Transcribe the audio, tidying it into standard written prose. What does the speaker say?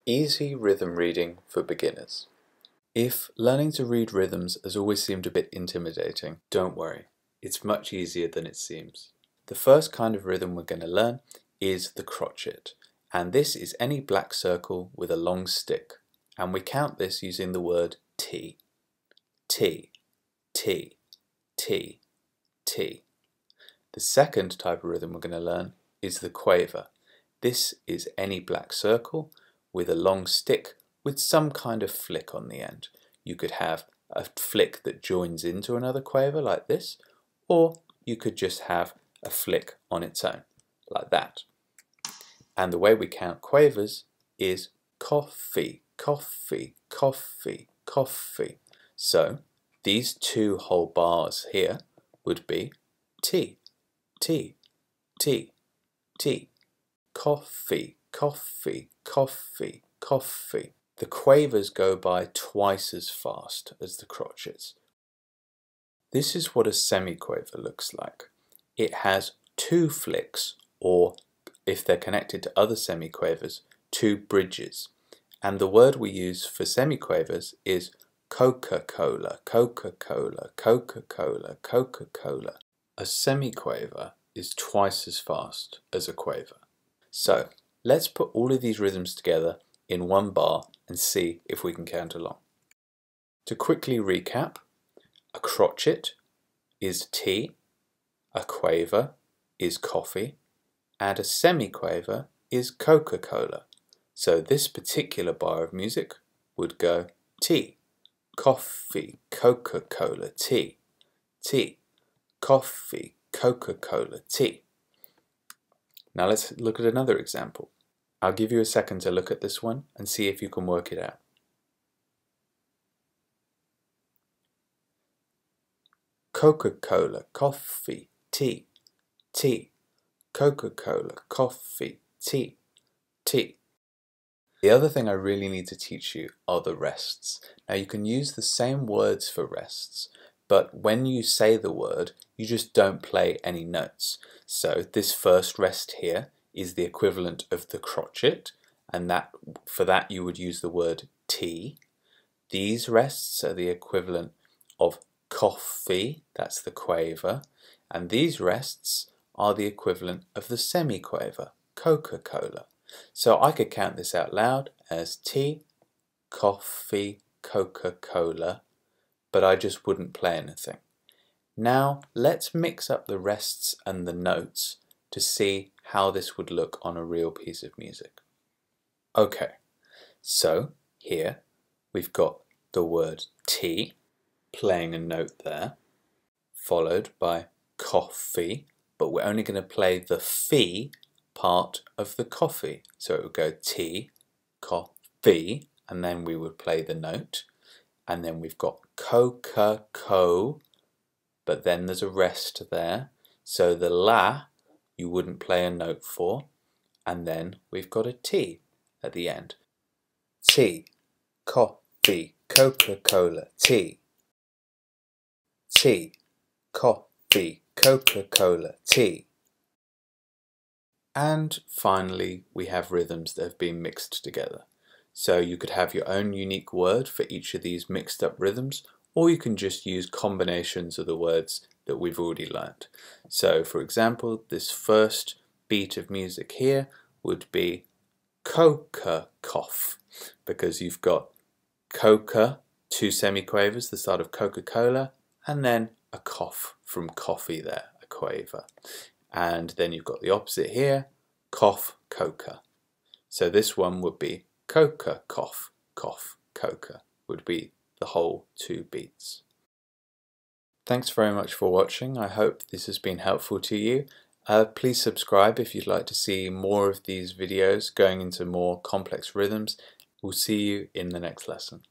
Easy rhythm reading for beginners. If learning to read rhythms has always seemed a bit intimidating, don't worry, it's much easier than it seems. The first kind of rhythm we're going to learn is the crotchet, and this is any black circle with a long stick, and we count this using the word T. T, T, T, T. The second type of rhythm we're going to learn is the quaver. This is any black circle with a long stick with some kind of flick on the end. You could have a flick that joins into another quaver like this, or you could just have a flick on its own, like that. And the way we count quavers is coffee, coffee, coffee, coffee. So these two whole bars here would be T, T, T, T, coffee, coffee, coffee, coffee. The quavers go by twice as fast as the crotchets. This is what a semiquaver looks like. It has two flicks, or if they're connected to other semiquavers, two bridges. And the word we use for semiquavers is Coca-Cola, Coca-Cola, Coca-Cola, Coca-Cola. A semiquaver is twice as fast as a quaver. So let's put all of these rhythms together in one bar and see if we can count along. To quickly recap, a crotchet is T, a quaver is coffee, and a semiquaver is Coca-Cola. So this particular bar of music would go T, coffee, Coca-Cola, T, T, coffee, Coca-Cola, T. Now let's look at another example. I'll give you a second to look at this one and see if you can work it out. Coca-Cola, coffee, tea, tea. Coca-Cola, coffee, tea, tea. The other thing I really need to teach you are the rests. Now you can use the same words for rests, but when you say the word, you just don't play any notes. So this first rest here is the equivalent of the crotchet, and for that you would use the word T. These rests are the equivalent of coffee, that's the quaver, and these rests are the equivalent of the semiquaver, Coca-Cola. So I could count this out loud as T, coffee, Coca-Cola, but I just wouldn't play anything. Now let's mix up the rests and the notes to see how this would look on a real piece of music. Okay, so here we've got the word T, playing a note there, followed by coffee, but we're only going to play the fee part of the coffee. So it would go T, coffee, and then we would play the note. And then we've got Coca-Co, but then there's a rest there. So the la you wouldn't play a note for, and then we've got a T at the end. Tea, coffee, Coca-Cola, tea. Tea, coffee, Coca-Cola, tea. And finally, we have rhythms that have been mixed together. So you could have your own unique word for each of these mixed up rhythms, or you can just use combinations of the words that we've already learned. So for example, this first beat of music here would be Coca-Cough, because you've got Coca, two semiquavers, the start of Coca-Cola, and then a cough from coffee there, a quaver. And then you've got the opposite here, cough, coca. So this one would be coca, cough, cough, coca, would be the whole two beats. Thanks very much for watching. I hope this has been helpful to you. Please subscribe if you'd like to see more of these videos going into more complex rhythms. We'll see you in the next lesson.